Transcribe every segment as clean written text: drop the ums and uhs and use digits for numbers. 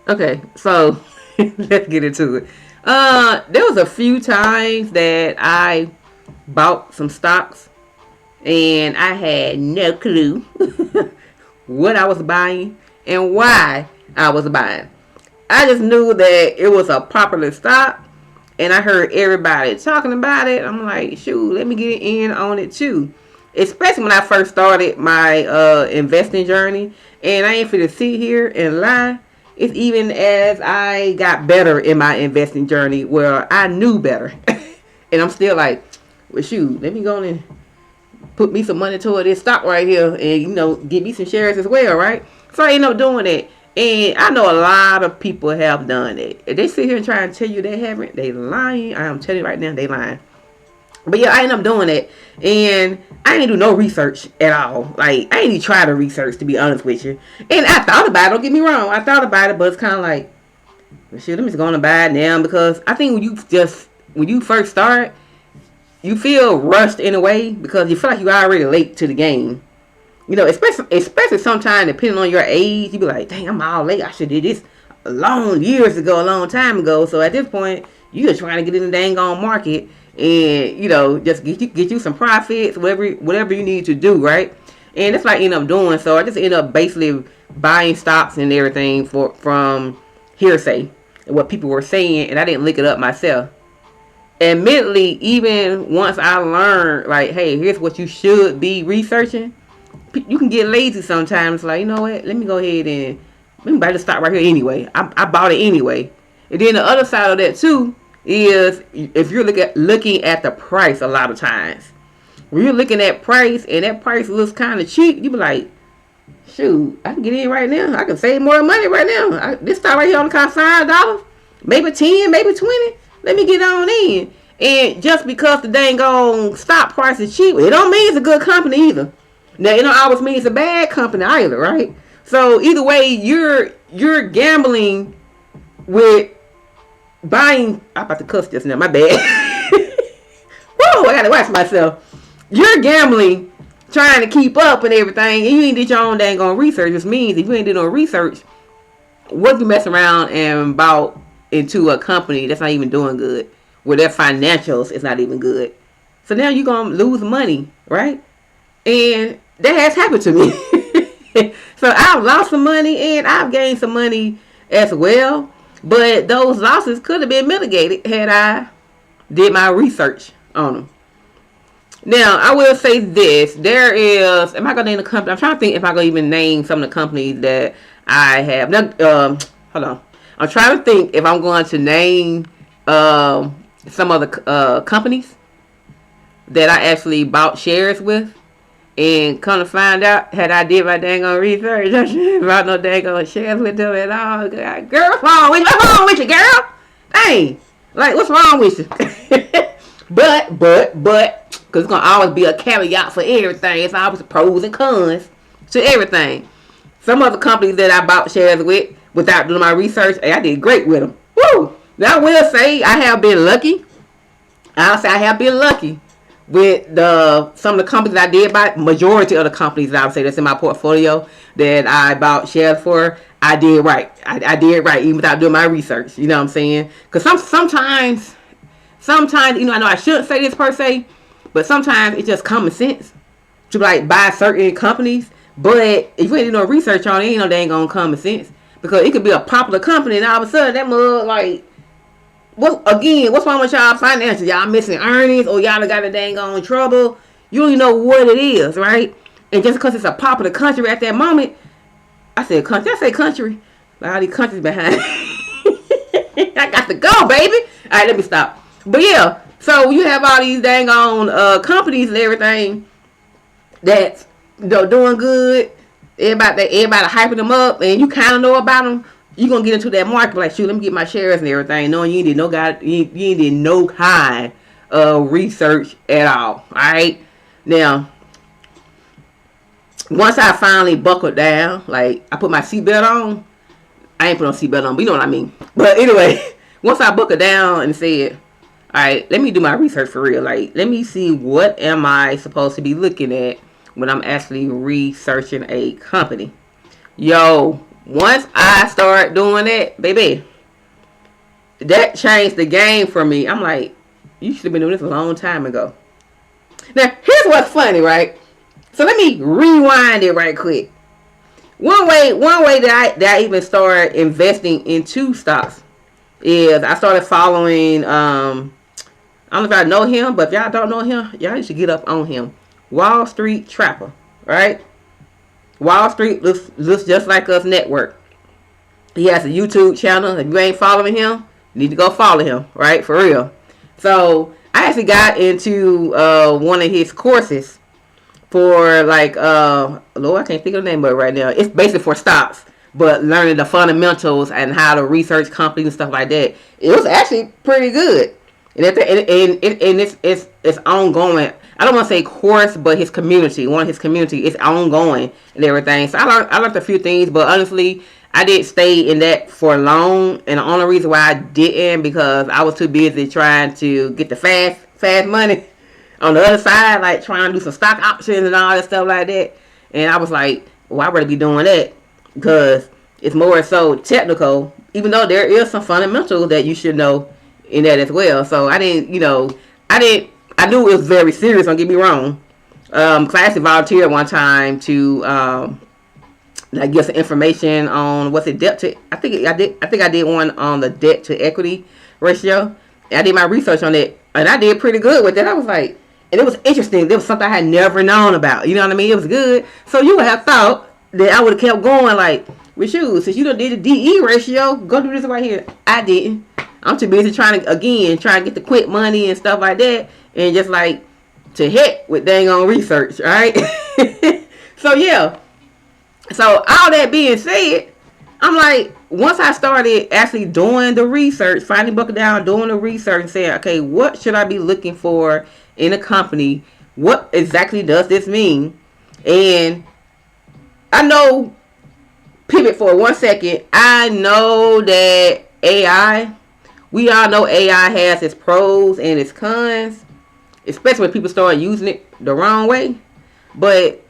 Okay, so let's get into it. There was a few times that I bought some stocks and I had no clue what I was buying and why I was buying. I just knew that it was a popular stock and I heard everybody talking about it. I'm like, shoot, let me get in on it too. Especially when I first started my investing journey. And I ain't finna sit here and lie. It's even as I got better in my investing journey where I knew better. And I'm still like, well, shoot, let me go and put me some money toward this stock right here and, get me some shares as well, right? So I end up doing it. And I know a lot of people have done it. If they sit here and try and tell you they haven't, they lying. I'm telling you right now, they lying. But yeah, I end up doing it. And I didn't do no research at all. Like, I didn't even try to research, to be honest with you. And I thought about it, don't get me wrong. I thought about it, but it's kind of like, well, shit, let me just go on and buy it now. Because I think when you first start, you feel rushed in a way because you feel like you're already late to the game. Especially sometimes depending on your age, you be like, dang, I'm all late. I should did this a long time ago. So at this point, you just trying to get in the dang on market and just get you some profits, whatever you need to do, right? And that's what I end up doing. So I just end up basically buying stocks and everything from hearsay and what people were saying, and I didn't look it up myself. Admittedly, even once I learned, like, hey, here's what you should be researching, you can get lazy sometimes. Like, you know what? Let me go ahead and let me buy the stock right here anyway. I bought it anyway. And then the other side of that too is if you're looking at the price a lot of times. When you're looking at price and that price looks kind of cheap, you be like, shoot, I can get in right now. I can save more money right now. This stock right here only cost $5, maybe 10, maybe 20. Let me get on in. And just because the dang on stock price is cheap, it don't mean it's a good company either. Now, it don't always mean it's a bad company either, right? So either way, you're gambling with buying. I'm about to cuss just now. My bad. Whoa! I gotta watch myself. You're gambling, trying to keep up and everything, and you ain't did your own dang on research. Which means if you ain't did no research, what you mess around and bought into a company that's not even doing good, where their financials is not even good. So now you're gonna lose money, right? And that has happened to me. So I've lost some money and I've gained some money as well. But those losses could have been mitigated had I did my research on them. Now, I will say this. There is, am I going to name the company? I'm trying to think if I can even name some of the companies that I have. Now, hold on. I'm trying to think if I'm going to name some of the companies that I actually bought shares with. And come to find out, had I did my dang on research, I shouldn't bought no dang on shares with them at all. Girl, what's wrong with you? What's wrong with you, girl? Dang. Like, what's wrong with you? but, because it's going to always be a caveat for everything. It's always pros and cons to everything. Some other companies that I bought shares with, without doing my research, hey, I did great with them. Woo! Now, I will say I have been lucky. I'll say I have been lucky with some of the companies I did buy. Majority of the companies that I would say that's in my portfolio that I bought shares for, I did right. I did right even without doing my research. You know what I'm saying? Because sometimes, I know I shouldn't say this per se, but sometimes it's just common sense to like buy certain companies. But if you ain't do no research on it, ain't no dang on common sense. Because it could be a popular company and all of a sudden that mug like, what's wrong with y'all finances? Y'all missing earnings or y'all got a dang on trouble? You don't even know what it is, right? And just because it's a popular country at that moment, I said country. I say country. Like all these countries behind. I got to go, baby. All right, let me stop. But yeah, so you have all these dang on companies and everything that's doing good. Everybody hyping them up, and you kind of know about them. You gonna get into that market like, shoot, let me get my shares and everything, knowing you ain't did no you ain't did no kind of research at all. All right, now once I finally buckled down, like I put my seatbelt on. I ain't put no seatbelt on, but you know what I mean. But anyway, once I buckled down and said, all right, let me do my research for real. Like, let me see what am I supposed to be looking at when I'm actually researching a company. Yo, Once I start doing that, baby, that changed the game for me. I'm like, you should have been doing this a long time ago. Now, here's what's funny, right? So let me rewind it right quick. One way that I even started investing into stocks is I started following. I don't know if I know him, but if y'all don't know him, y'all need to get up on him. Wall Street Trapper, right? Wall Street looks just like us network. He has a YouTube channel. If you ain't following him, you need to go follow him, right? For real. So I actually got into one of his courses for like Lord, I can't think of the name of it right now. It's basically for stocks, but learning the fundamentals and how to research companies and stuff like that. It was actually pretty good. And it's ongoing. I don't want to say course, but his community, one of his community, is ongoing and everything. So I learned a few things, but honestly, I didn't stay in that for long. And the only reason why I didn't, because I was too busy trying to get the fast money on the other side, like trying to do some stock options and all that stuff like that. And I was like, well, I'd rather be doing that because it's more so technical, even though there is some fundamentals that you should know in that as well. So I knew it was very serious, don't get me wrong. Cause I actually volunteered one time to like get some information on what's it debt to. I think I did one on the debt to equity ratio. And I did my research on it, and I did pretty good with it. I was like, and it was interesting. There was something I had never known about. You know what I mean? It was good. So you would have thought that I would have kept going. Like, with you, since you done did the DE ratio, go do this right here. I didn't. I'm too busy trying to get the quick money and stuff like that, and just like to heck with dang on research, right? So yeah. So all that being said, I'm like, once I started actually doing the research, finally buckled down, doing the research, and saying, okay, what should I be looking for in a company? What exactly does this mean? And I know, pivot for 1 second, I know that AI, we all know AI has its pros and its cons, especially when people start using it the wrong way. But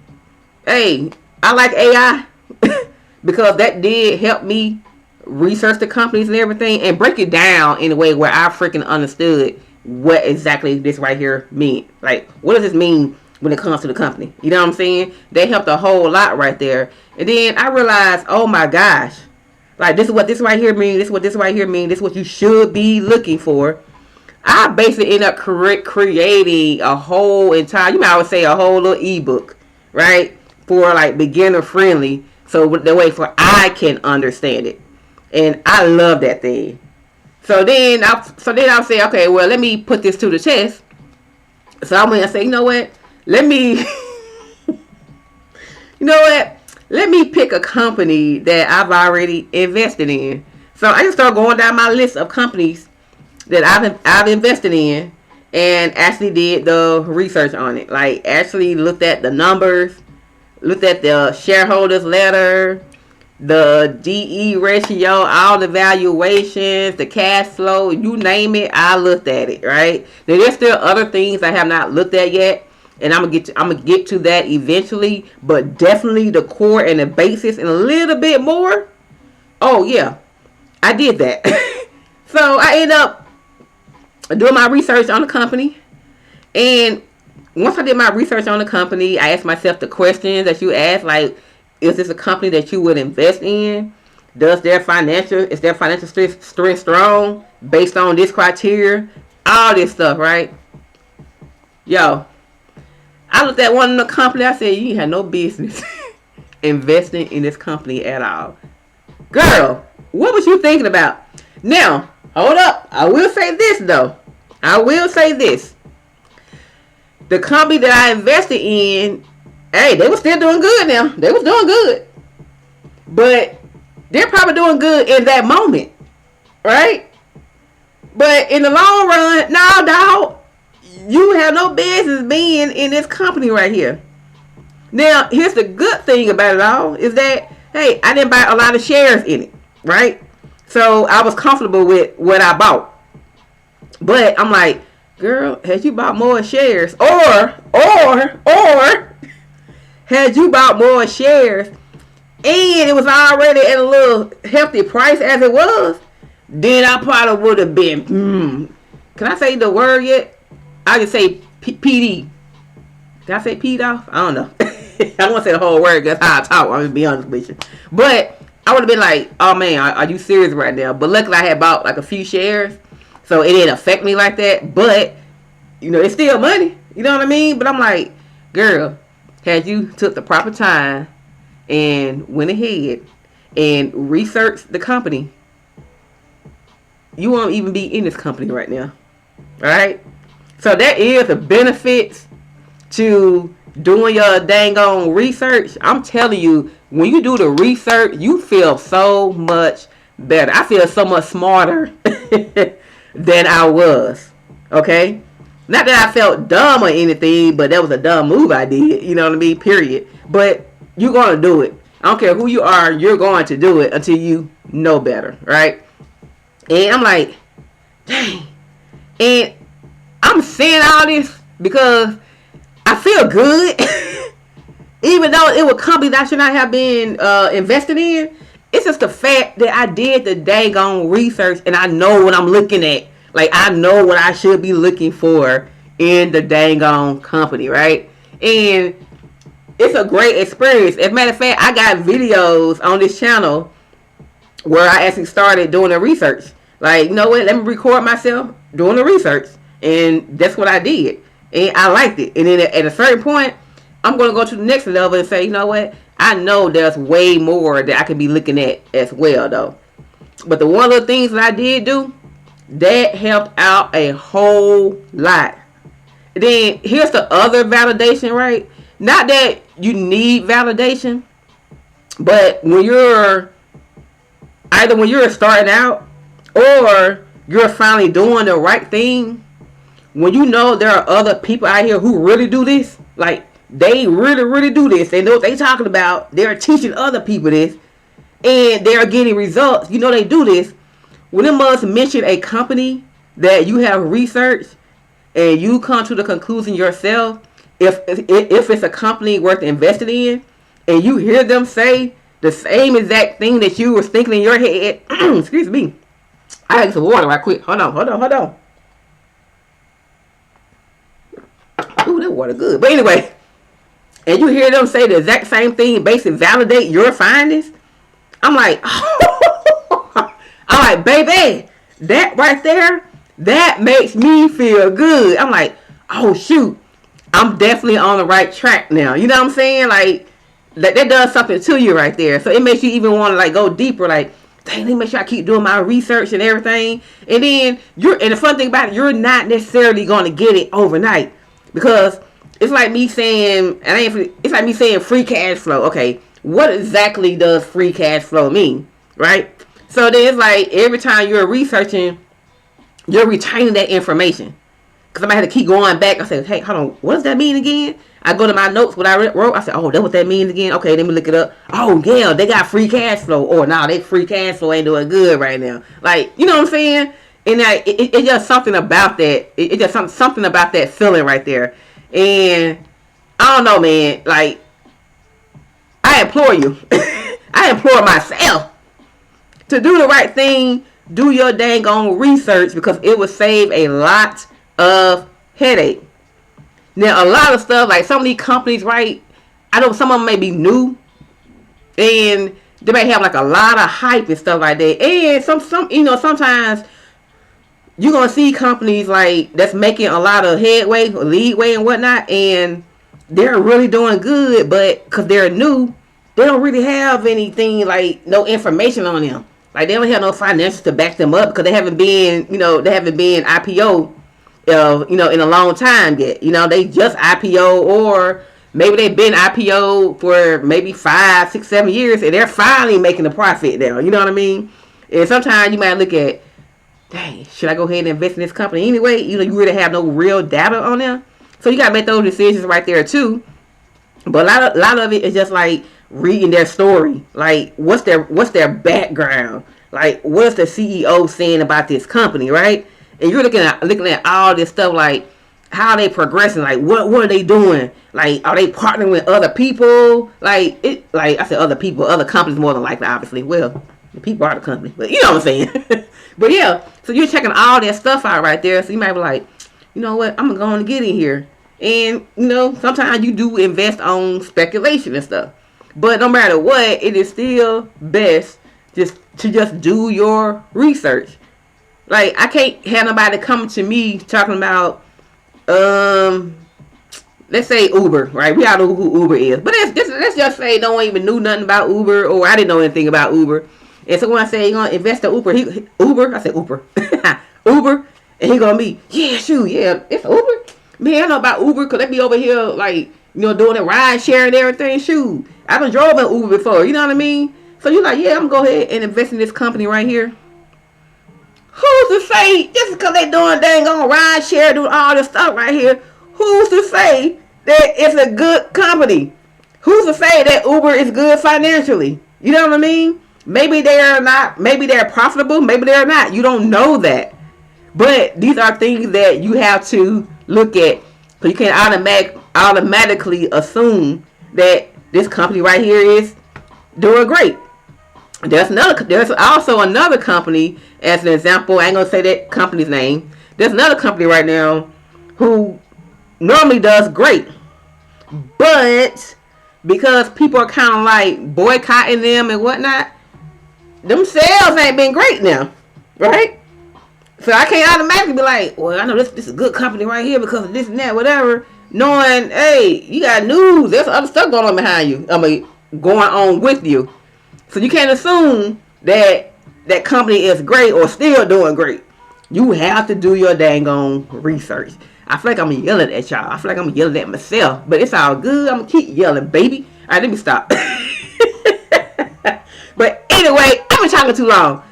hey, I like AI because that did help me research the companies and everything and break it down in a way where I freaking understood what exactly this right here mean. Like, what does this mean when it comes to the company? You know what I'm saying? They helped a whole lot right there. And then I realized, oh my gosh, like this is what this right here mean. This is what this right here mean. This is what you should be looking for. I basically end up creating a whole entire, you might always say a whole little ebook, right? For like beginner friendly. So the way for I can understand it. And I love that thing. So then I'll say, okay, well, let me put this to the test. So I'm going to say, you know what? Let me pick a company that I've already invested in. So I just start going down my list of companies that I've invested in and actually did the research on it. Like, actually looked at the numbers, looked at the shareholders letter, the DE ratio, all the valuations, the cash flow, you name it, I looked at it, right? Now, there's still other things I have not looked at yet, and I'm gonna get to that eventually, but definitely the core and the basis and a little bit more. Oh yeah, I did that. So I end up doing my research on the company, and once I did my research on the company, I asked myself the questions that you ask, like, is this a company that you would invest in? Is their financial strength strong based on this criteria? All this stuff, right? Yo, I looked at one of the company. I said, you have no business investing in this company at all. Girl, what was you thinking about? Now, hold up. I will say this, though. The company that I invested in, hey, they were still doing good now. They was doing good. But they're probably doing good in that moment, right? But in the long run, no, dog, you have no business being in this company right here. Now, here's the good thing about it all is that, hey, I didn't buy a lot of shares in it, right? So I was comfortable with what I bought. But I'm like, girl, had you bought more shares, or had you bought more shares and it was already at a little hefty price as it was, then I probably would have been, can I say the word yet? I just say PD. Did I say peed off? I don't know. I don't want to say the whole word because how I talk. I'm going to be honest with you. But I would have been like, oh man, are you serious right now? But luckily I had bought like a few shares. So it didn't affect me like that. But, it's still money. You know what I mean? But I'm like, girl, had you took the proper time and went ahead and researched the company, you won't even be in this company right now. Alright? So that is a benefit to doing your dang on research. I'm telling you, when you do the research, you feel so much better. I feel so much smarter than I was. Okay? Not that I felt dumb or anything, but that was a dumb move I did. You know what I mean? Period. But you're going to do it. I don't care who you are, you're going to do it until you know better. Right? And I'm like, dang. And I'm saying all this because I feel good. Even though it was companies I should not have been invested in. It's just the fact that I did the daggone research and I know what I'm looking at. Like, I know what I should be looking for in the daggone company, right? And it's a great experience. As a matter of fact, I got videos on this channel where I actually started doing the research. Like, you know what? Let me record myself doing the research. And that's what I did. And I liked it. And then at a certain point, I'm going to go to the next level and say, you know what? I know there's way more that I could be looking at as well, though. But the one of the things that I did do, that helped out a whole lot. Then here's the other validation, right? Not that you need validation, but when you're starting out or you're finally doing the right thing, when you know there are other people out here who really do this, like they really, really do this, they know what they're talking about, they're teaching other people this, and they're getting results, they do this. When it must mention a company that you have researched and you come to the conclusion yourself, if it's a company worth investing in, and you hear them say the same exact thing that you was thinking in your head, excuse me, I had some water right quick. Hold on. Ooh, that water good. But anyway, and you hear them say the exact same thing, basically validate your findings. I'm like, baby, that right there, that makes me feel good. I'm like, oh shoot, I'm definitely on the right track now. You know what I'm saying? Like, that does something to you right there. So it makes you even want to like go deeper. Like, dang, let me make sure I keep doing my research and everything. And then and the fun thing about it, you're not necessarily going to get it overnight, because it's like me saying, it's like me saying free cash flow. Okay, what exactly does free cash flow mean, right? So then it's like every time you're researching, you're retaining that information. Because I might have to keep going back. I said, hey, hold on, what does that mean again? I go to my notes, what I wrote. I said, oh, that's what that means again. Okay, let me look it up. Oh, yeah, they got free cash flow. Or, nah, they free cash flow ain't doing good right now. Like, you know what I'm saying? And it's just something about that. It's just something about that feeling right there. And I don't know, man. Like, I implore you. I implore myself to do the right thing. Do your dang on research, because it will save a lot of headache. Now, a lot of stuff, like some of these companies, right? I know some of them may be new, and they may have like a lot of hype and stuff like that. And sometimes you're gonna see companies like that's making a lot of headway, leadway, and whatnot, and they're really doing good, but because they're new, they don't really have anything, like no information on them. Like, they don't have no financials to back them up, because they haven't been IPO, in a long time yet. They just IPO, or maybe they've been IPO for maybe 5, 6, 7 years, and they're finally making a profit now. You know what I mean? And sometimes you might look at, dang, should I go ahead and invest in this company anyway? You really have no real data on them. So you got to make those decisions right there too. But a lot of it is just like reading their story. Like, what's their background? Like, what's the CEO saying about this company, right? And you're looking at all this stuff like, how they progressing, like what are they doing, like are they partnering with other people, like I said other people, other companies more than likely, obviously. Well, the people are the company, but you know what I'm saying. But yeah, so you're checking all that stuff out right there. So you might be like, you know what, I'm going to get in here. And you know, sometimes you do invest on speculation and stuff, but no matter what, it is still best just to just do your research. Like, I can't have nobody come to me talking about let's say Uber, right? We all know who Uber is, but let's just say no one even knew nothing about Uber, or I didn't know anything about Uber. And so when I say you're gonna invest in Uber, Uber, I said Uber, Uber, and he gonna be, yeah, shoot, yeah, it's Uber. Man, I know about Uber because they be over here like, you know, doing the ride share and everything. Shoot, I done drove in Uber before, you know what I mean? So you're like, yeah, I'm gonna go ahead and invest in this company right here. Who's to say, just because they doing dang on ride share, doing all this stuff right here, who's to say that it's a good company? Who's to say that Uber is good financially? You know what I mean? Maybe they're not, maybe they're profitable, maybe they're not. You don't know that. But these are things that you have to look at. So you can't automatically assume that this company right here is doing great. There's also another company, as an example, I ain't gonna say that company's name. There's another company right now who normally does great, but because people are kind of like boycotting them and whatnot, them sales ain't been great now, right? So I can't automatically be like, well, I know this is a good company right here because of this and that, whatever. Knowing, hey, you got news, there's other stuff going on behind you. I mean, going on with you. So you can't assume that that company is great or still doing great. You have to do your dang on research. I feel like I'm yelling at y'all. I feel like I'm yelling at myself. But it's all good. I'm going to keep yelling, baby. All right, let me stop. But anyway, I've been talking too long.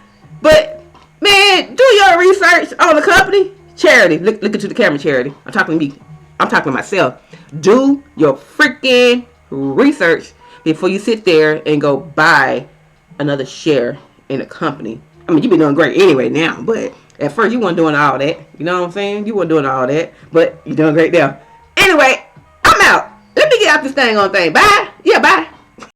But, man, do your research on the company. Charity. Look into the camera, Charity. I'm talking to me. I'm talking to myself. Do your freaking research before you sit there and go buy another share in a company. I mean, you've been doing great anyway now, but at first you weren't doing all that. You know what I'm saying? You weren't doing all that, but you're doing great now. Anyway, I'm out. Let me get out this thing on thing. Bye. Yeah, bye.